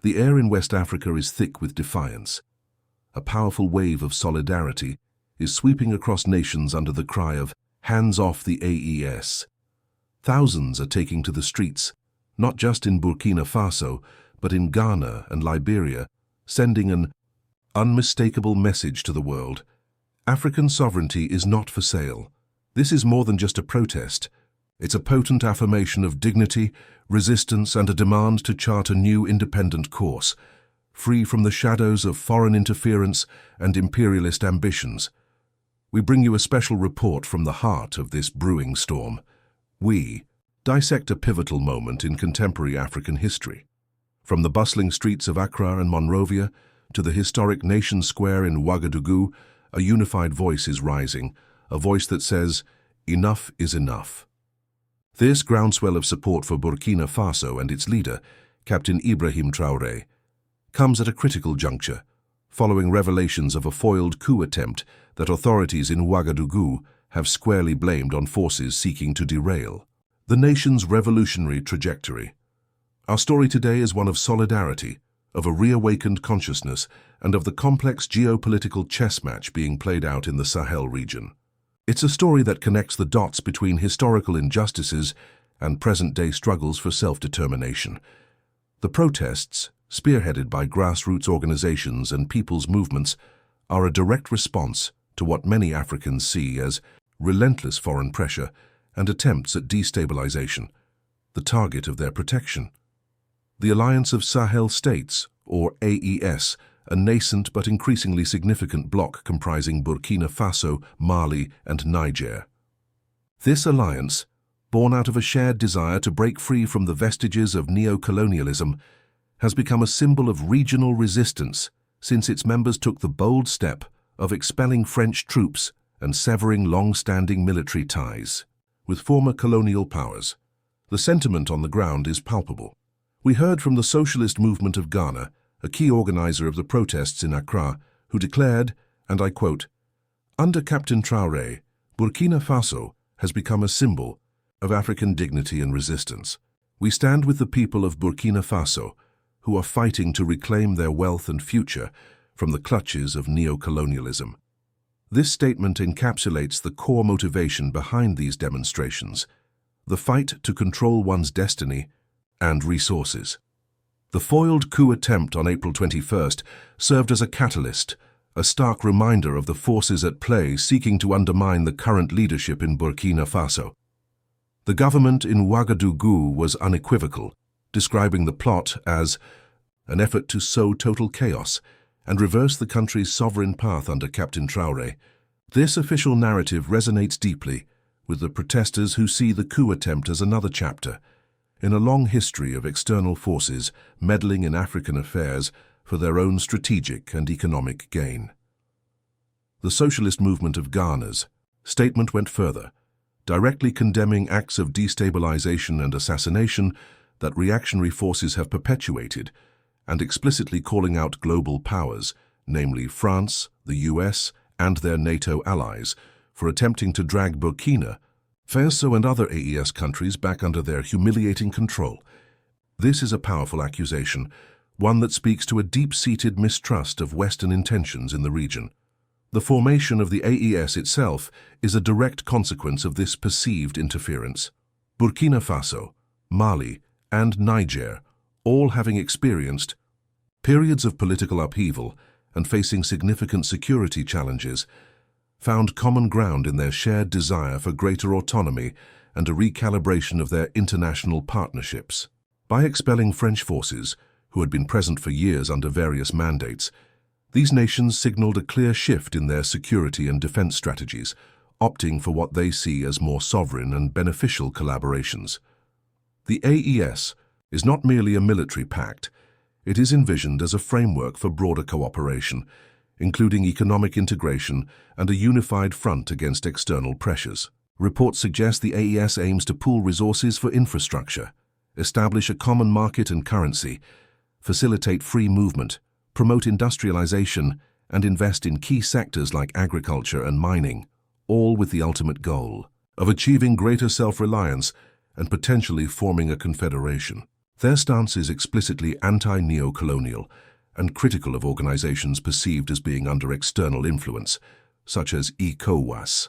The air in West Africa is thick with defiance. A powerful wave of solidarity is sweeping across nations under the cry of "Hands off the AES." Thousands are taking to the streets, not just in Burkina Faso, but in Ghana and Liberia, sending an unmistakable message to the world. African sovereignty is not for sale. This is more than just a protest. It's a potent affirmation of dignity, resistance, and a demand to chart a new independent course, free from the shadows of foreign interference and imperialist ambitions. We bring you a special report from the heart of this brewing storm. We dissect a pivotal moment in contemporary African history. From the bustling streets of Accra and Monrovia to the historic Nation Square in Ouagadougou, a unified voice is rising, a voice that says, "Enough is enough." This groundswell of support for Burkina Faso and its leader, Captain Ibrahim Traoré, comes at a critical juncture, following revelations of a foiled coup attempt that authorities in Ouagadougou have squarely blamed on forces seeking to derail the nation's revolutionary trajectory. Our story today is one of solidarity, of a reawakened consciousness, and of the complex geopolitical chess match being played out in the Sahel region. It's a story that connects the dots between historical injustices and present-day struggles for self-determination. The protests, spearheaded by grassroots organizations and people's movements, are a direct response to what many Africans see as relentless foreign pressure and attempts at destabilization, the target of their protection. The Alliance of Sahel States, or AES, a nascent but increasingly significant bloc comprising Burkina Faso, Mali, and Niger. This alliance, born out of a shared desire to break free from the vestiges of neo-colonialism, has become a symbol of regional resistance since its members took the bold step of expelling French troops and severing long-standing military ties with former colonial powers. The sentiment on the ground is palpable. We heard from the Socialist Movement of Ghana, a key organizer of the protests in Accra, who declared, and I quote, "Under Captain Traoré, Burkina Faso has become a symbol of African dignity and resistance. We stand with the people of Burkina Faso, who are fighting to reclaim their wealth and future from the clutches of neo-colonialism." This statement encapsulates the core motivation behind these demonstrations, the fight to control one's destiny and resources. The foiled coup attempt on April 21st served as a catalyst, a stark reminder of the forces at play seeking to undermine the current leadership in Burkina Faso. The government in Ouagadougou was unequivocal, describing the plot as an effort to sow total chaos and reverse the country's sovereign path under Captain Traoré. This official narrative resonates deeply with the protesters who see the coup attempt as another chapter in a long history of external forces meddling in African affairs for their own strategic and economic gain. The Socialist Movement of Ghana's statement went further, directly condemning acts of destabilization and assassination that reactionary forces have perpetuated, and explicitly calling out global powers, namely France, the US, and their NATO allies, for attempting to drag Burkina Faso and other AES countries back under their humiliating control. This is a powerful accusation, one that speaks to a deep-seated mistrust of Western intentions in the region. The formation of the AES itself is a direct consequence of this perceived interference. Burkina Faso, Mali, and Niger, all having experienced periods of political upheaval and facing significant security challenges, found common ground in their shared desire for greater autonomy and a recalibration of their international partnerships. By expelling French forces, who had been present for years under various mandates, these nations signaled a clear shift in their security and defense strategies, opting for what they see as more sovereign and beneficial collaborations. The AES is not merely a military pact. It is envisioned as a framework for broader cooperation, including economic integration and a unified front against external pressures. Reports suggest the AES aims to pool resources for infrastructure, establish a common market and currency, facilitate free movement, promote industrialization, and invest in key sectors like agriculture and mining, all with the ultimate goal of achieving greater self-reliance and potentially forming a confederation. Their stance is explicitly anti-neo-colonial and critical of organizations perceived as being under external influence, such as ECOWAS.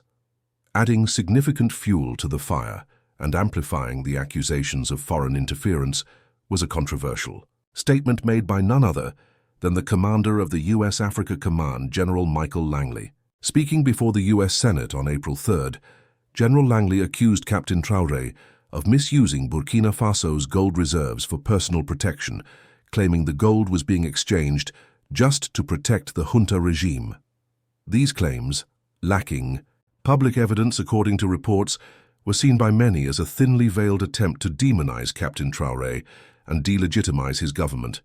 Adding significant fuel to the fire and amplifying the accusations of foreign interference was a controversial statement made by none other than the commander of the U.S. Africa Command, General Michael Langley. Speaking before the U.S. Senate on April 3rd, General Langley accused Captain Traoré of misusing Burkina Faso's gold reserves for personal protection, claiming the gold was being exchanged just to protect the junta regime. These claims, lacking public evidence according to reports, were seen by many as a thinly veiled attempt to demonize Captain Traoré and delegitimize his government.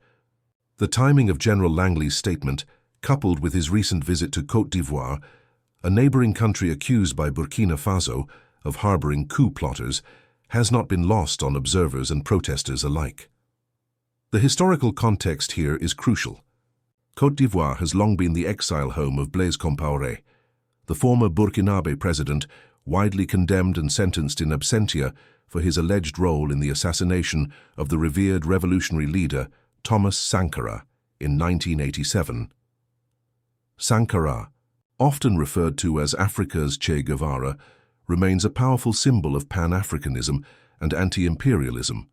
The timing of General Langley's statement, coupled with his recent visit to Côte d'Ivoire, a neighboring country accused by Burkina Faso of harboring coup plotters, has not been lost on observers and protesters alike. The historical context here is crucial. Côte d'Ivoire has long been the exile home of Blaise Compaoré, the former Burkinabe president, widely condemned and sentenced in absentia for his alleged role in the assassination of the revered revolutionary leader Thomas Sankara in 1987. Sankara, often referred to as Africa's Che Guevara, remains a powerful symbol of Pan-Africanism and anti-imperialism.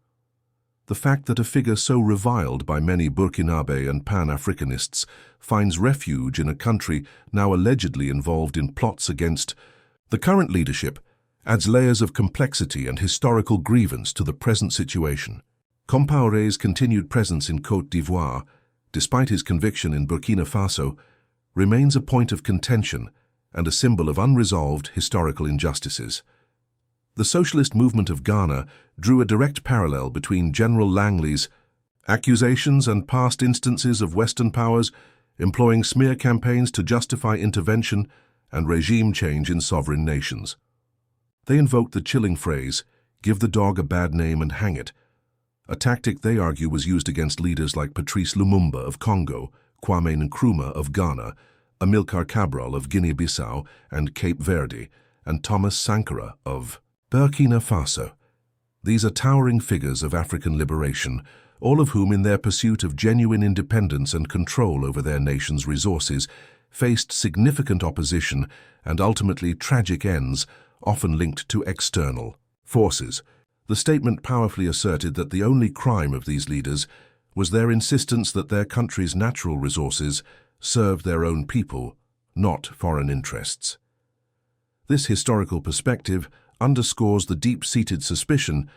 The fact that a figure so reviled by many Burkinabe and Pan-Africanists finds refuge in a country now allegedly involved in plots against the current leadership adds layers of complexity and historical grievance to the present situation. Compaoré's continued presence in Côte d'Ivoire, despite his conviction in Burkina Faso, remains a point of contention and a symbol of unresolved historical injustices. The socialist movement of Ghana drew a direct parallel between General Langley's accusations and past instances of Western powers employing smear campaigns to justify intervention and regime change in sovereign nations. They invoked the chilling phrase, "Give the dog a bad name and hang it," a tactic they argue was used against leaders like Patrice Lumumba of Congo, Kwame Nkrumah of Ghana, Amilcar Cabral of Guinea-Bissau and Cape Verde, and Thomas Sankara of Burkina Faso. These are towering figures of African liberation, all of whom in their pursuit of genuine independence and control over their nation's resources faced significant opposition and ultimately tragic ends, often linked to external forces. The statement powerfully asserted that the only crime of these leaders was their insistence that their country's natural resources served their own people, not foreign interests. This historical perspective underscores the deep-seated suspicion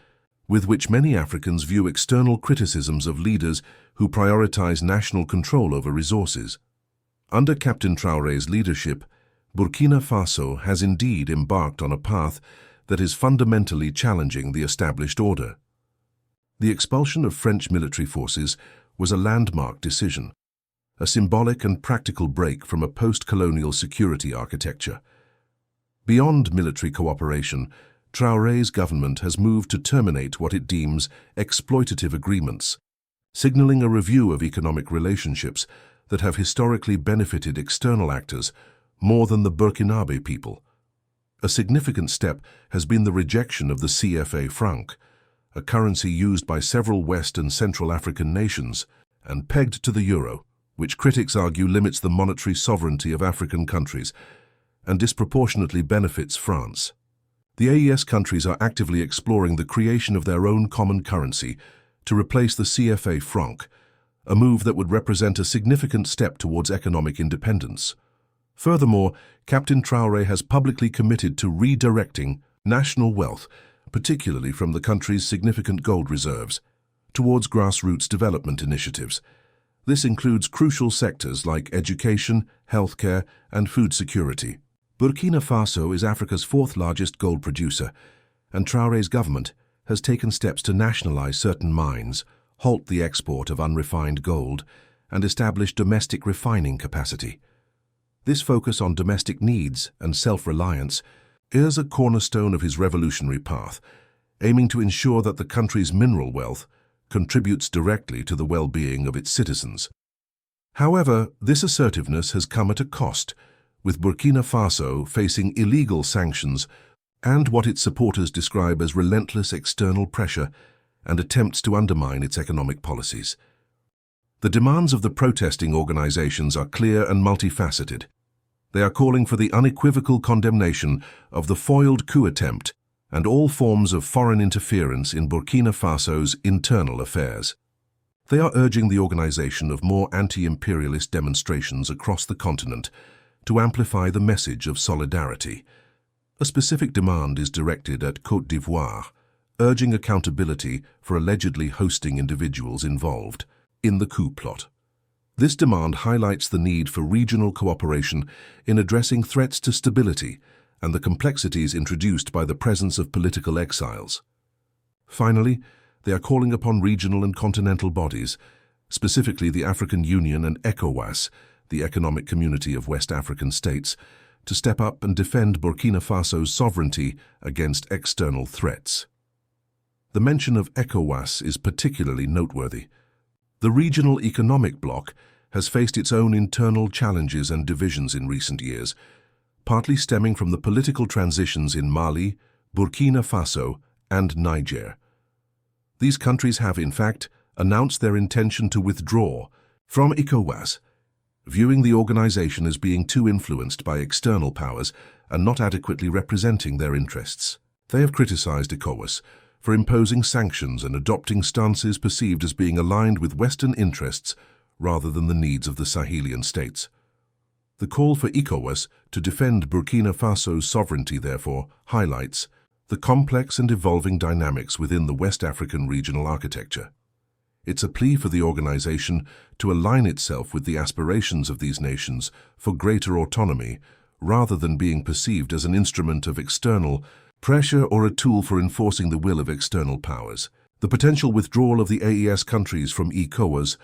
with which many Africans view external criticisms of leaders who prioritize national control over resources. Under Captain Traoré's leadership, Burkina Faso has indeed embarked on a path that is fundamentally challenging the established order. The expulsion of French military forces was a landmark decision, a symbolic and practical break from a post-colonial security architecture. Beyond military cooperation, Traoré's government has moved to terminate what it deems exploitative agreements, signaling a review of economic relationships that have historically benefited external actors more than the Burkinabe people. A significant step has been the rejection of the CFA franc, a currency used by several West and Central African nations and pegged to the euro, which critics argue limits the monetary sovereignty of African countries and disproportionately benefits France. The AES countries are actively exploring the creation of their own common currency to replace the CFA franc, a move that would represent a significant step towards economic independence. Furthermore, Captain Traoré has publicly committed to redirecting national wealth, particularly from the country's significant gold reserves, towards grassroots development initiatives. This includes crucial sectors like education, healthcare, and food security. Burkina Faso is Africa's fourth largest gold producer, and Traoré's government has taken steps to nationalize certain mines, halt the export of unrefined gold, and establish domestic refining capacity. This focus on domestic needs and self-reliance is a cornerstone of his revolutionary path, aiming to ensure that the country's mineral wealth contributes directly to the well-being of its citizens. However, this assertiveness has come at a cost, with Burkina Faso facing illegal sanctions and what its supporters describe as relentless external pressure and attempts to undermine its economic policies. The demands of the protesting organizations are clear and multifaceted. They are calling for the unequivocal condemnation of the foiled coup attempt and all forms of foreign interference in Burkina Faso's internal affairs. They are urging the organization of more anti-imperialist demonstrations across the continent to amplify the message of solidarity. A specific demand is directed at Côte d'Ivoire, urging accountability for allegedly hosting individuals involved in the coup plot. This demand highlights the need for regional cooperation in addressing threats to stability and the complexities introduced by the presence of political exiles. Finally, they are calling upon regional and continental bodies, specifically the African Union and ECOWAS, the Economic Community of West African States, to step up and defend Burkina Faso's sovereignty against external threats. The mention of ECOWAS is particularly noteworthy. The regional economic bloc has faced its own internal challenges and divisions in recent years, partly stemming from the political transitions in Mali, Burkina Faso, and Niger. These countries have, in fact, announced their intention to withdraw from ECOWAS, viewing the organization as being too influenced by external powers and not adequately representing their interests. They have criticized ECOWAS for imposing sanctions and adopting stances perceived as being aligned with Western interests rather than the needs of the Sahelian states. The call for ECOWAS to defend Burkina Faso's sovereignty, therefore, highlights the complex and evolving dynamics within the West African regional architecture. It's a plea for the organization to align itself with the aspirations of these nations for greater autonomy rather than being perceived as an instrument of external pressure or a tool for enforcing the will of external powers. The potential withdrawal of the AES countries from ECOWAS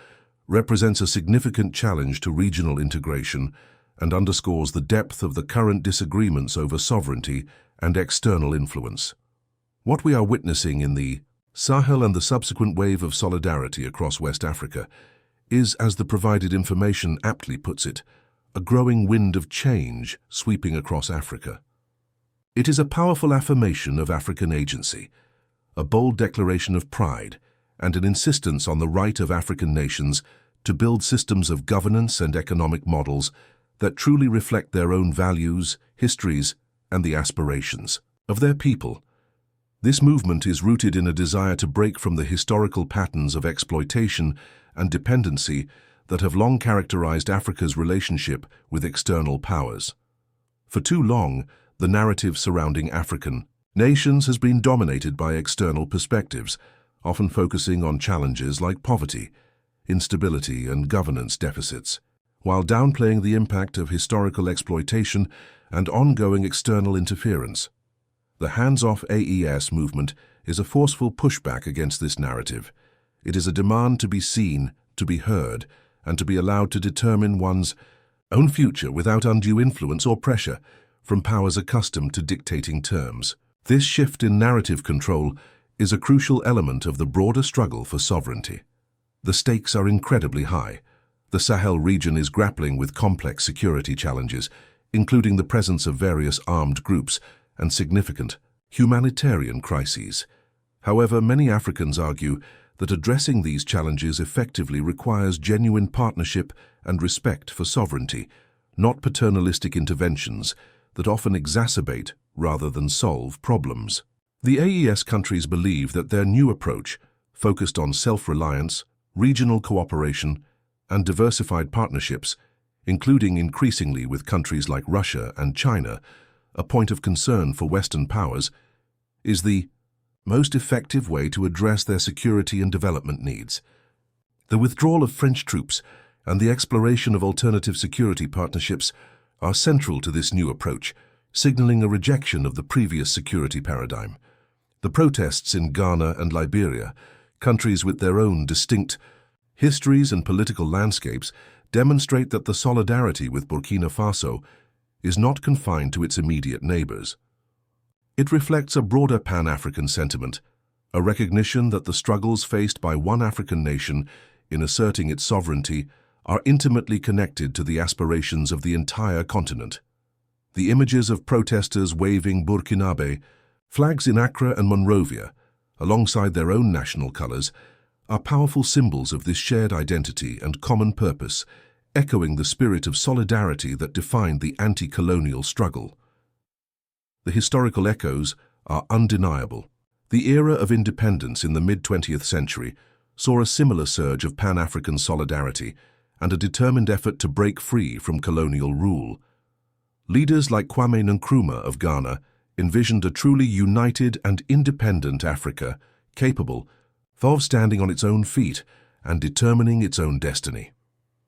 represents a significant challenge to regional integration and underscores the depth of the current disagreements over sovereignty and external influence. What we are witnessing in the Sahel and the subsequent wave of solidarity across West Africa is, as the provided information aptly puts it, a growing wind of change sweeping across Africa. It is a powerful affirmation of African agency, a bold declaration of pride, and an insistence on the right of African nations to build systems of governance and economic models that truly reflect their own values, histories, and the aspirations of their people. This movement is rooted in a desire to break from the historical patterns of exploitation and dependency that have long characterized Africa's relationship with external powers. For too long, the narrative surrounding African nations has been dominated by external perspectives, often focusing on challenges like poverty, instability, and governance deficits, while downplaying the impact of historical exploitation and ongoing external interference. The hands-off AES movement is a forceful pushback against this narrative. It is a demand to be seen, to be heard, and to be allowed to determine one's own future without undue influence or pressure from powers accustomed to dictating terms. This shift in narrative control is a crucial element of the broader struggle for sovereignty. The stakes are incredibly high. The Sahel region is grappling with complex security challenges, including the presence of various armed groups and significant humanitarian crises. However, many Africans argue that addressing these challenges effectively requires genuine partnership and respect for sovereignty, not paternalistic interventions that often exacerbate rather than solve problems. The AES countries believe that their new approach, focused on self-reliance, regional cooperation, and diversified partnerships, including increasingly with countries like Russia and China, a point of concern for Western powers, is the most effective way to address their security and development needs. The withdrawal of French troops and the exploration of alternative security partnerships are central to this new approach, signaling a rejection of the previous security paradigm. The protests in Ghana and Liberia, countries with their own distinct histories and political landscapes, demonstrate that the solidarity with Burkina Faso is not confined to its immediate neighbors. It reflects a broader Pan-African sentiment, a recognition that the struggles faced by one African nation in asserting its sovereignty are intimately connected to the aspirations of the entire continent. The images of protesters waving Burkinabe flags in Accra and Monrovia, alongside their own national colors, are powerful symbols of this shared identity and common purpose, echoing the spirit of solidarity that defined the anti-colonial struggle. The historical echoes are undeniable. The era of independence in the mid-20th century saw a similar surge of Pan-African solidarity and a determined effort to break free from colonial rule. Leaders like Kwame Nkrumah of Ghana envisioned a truly united and independent Africa, capable of standing on its own feet and determining its own destiny.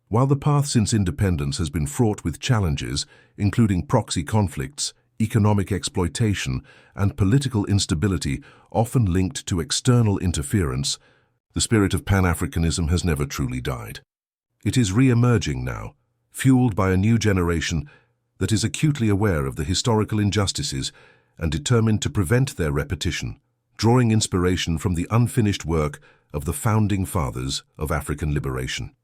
While the path since independence has been fraught with challenges, including proxy conflicts, economic exploitation, and political instability often linked to external interference, the spirit of Pan-Africanism has never truly died. It is re-emerging now, fueled by a new generation that is acutely aware of the historical injustices and determined to prevent their repetition, drawing inspiration from the unfinished work of the founding fathers of African liberation.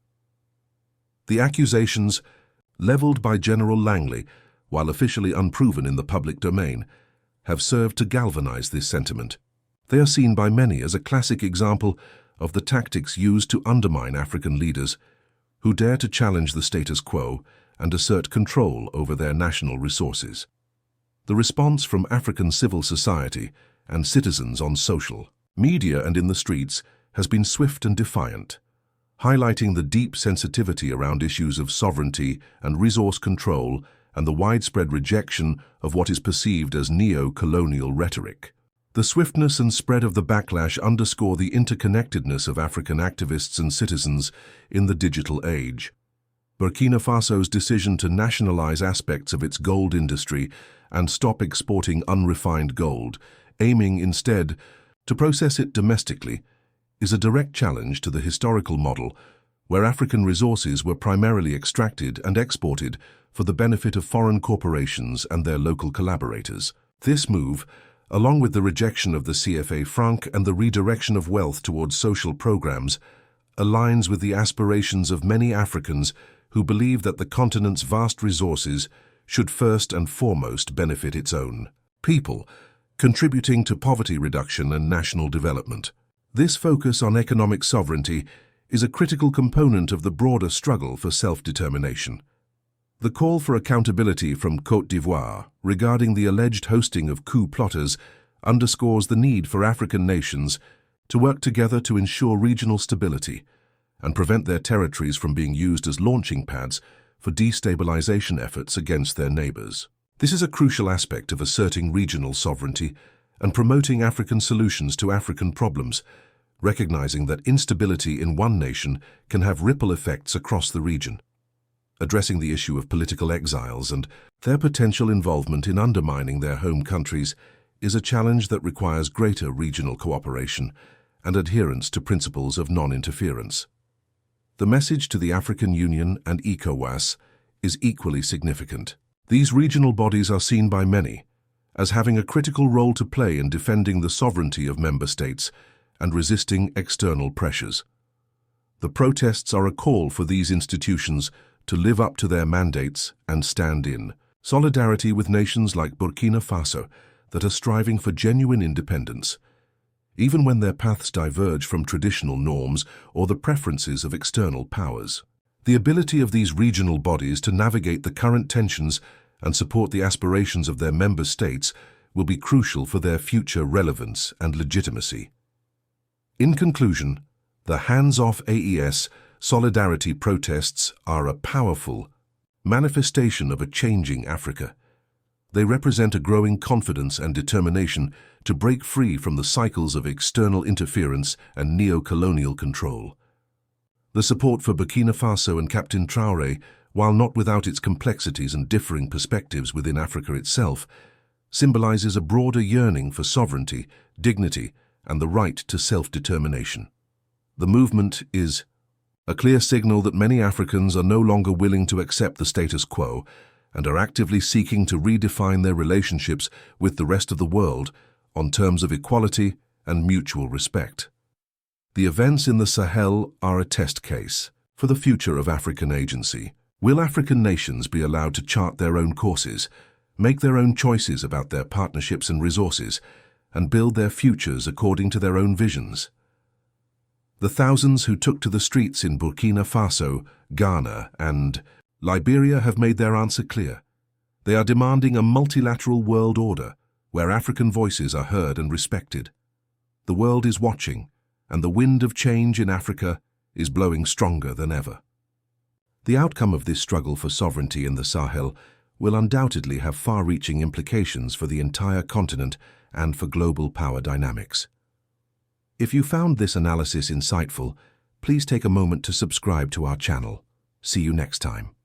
The accusations leveled by General Langley, while officially unproven in the public domain, have served to galvanize this sentiment. They are seen by many as a classic example of the tactics used to undermine African leaders who dare to challenge the status quo and assert control over their national resources. The response from African civil society and citizens on social media and in the streets has been swift and defiant, highlighting the deep sensitivity around issues of sovereignty and resource control and the widespread rejection of what is perceived as neo-colonial rhetoric. The swiftness and spread of the backlash underscore the interconnectedness of African activists and citizens in the digital age. Burkina Faso's decision to nationalize aspects of its gold industry and stop exporting unrefined gold, aiming instead to process it domestically, is a direct challenge to the historical model where African resources were primarily extracted and exported for the benefit of foreign corporations and their local collaborators. This move, along with the rejection of the CFA franc and the redirection of wealth towards social programs, aligns with the aspirations of many Africans who believe that the continent's vast resources should first and foremost benefit its own people, contributing to poverty reduction and national development. This focus on economic sovereignty is a critical component of the broader struggle for self-determination. The call for accountability from Côte d'Ivoire regarding the alleged hosting of coup plotters underscores the need for African nations to work together to ensure regional stability and prevent their territories from being used as launching pads for destabilization efforts against their neighbors. This is a crucial aspect of asserting regional sovereignty and promoting African solutions to African problems, recognizing that instability in one nation can have ripple effects across the region. Addressing the issue of political exiles and their potential involvement in undermining their home countries is a challenge that requires greater regional cooperation and adherence to principles of non-interference. The message to the African Union and ECOWAS is equally significant. These regional bodies are seen by many as having a critical role to play in defending the sovereignty of member states and resisting external pressures. The protests are a call for these institutions to live up to their mandates and stand in solidarity with nations like Burkina Faso that are striving for genuine independence, even when their paths diverge from traditional norms or the preferences of external powers. The ability of these regional bodies to navigate the current tensions and support the aspirations of their member states will be crucial for their future relevance and legitimacy. In conclusion, the Hands-Off AES solidarity protests are a powerful manifestation of a changing Africa. They represent a growing confidence and determination to break free from the cycles of external interference and neo-colonial control. The support for Burkina Faso and Captain Traoré, while not without its complexities and differing perspectives within Africa itself, symbolizes a broader yearning for sovereignty, dignity, and the right to self-determination. The movement is a clear signal that many Africans are no longer willing to accept the status quo and are actively seeking to redefine their relationships with the rest of the world on terms of equality and mutual respect. The events in the Sahel are a test case for the future of African agency. Will African nations be allowed to chart their own courses, make their own choices about their partnerships and resources, and build their futures according to their own visions. The thousands who took to the streets in Burkina Faso, Ghana, and Liberia have made their answer clear. They are demanding a multilateral world order where African voices are heard and respected. The world is watching, and the wind of change in Africa is blowing stronger than ever. The outcome of this struggle for sovereignty in the Sahel will undoubtedly have far-reaching implications for the entire continent and for global power dynamics. If you found this analysis insightful, please take a moment to subscribe to our channel. See you next time.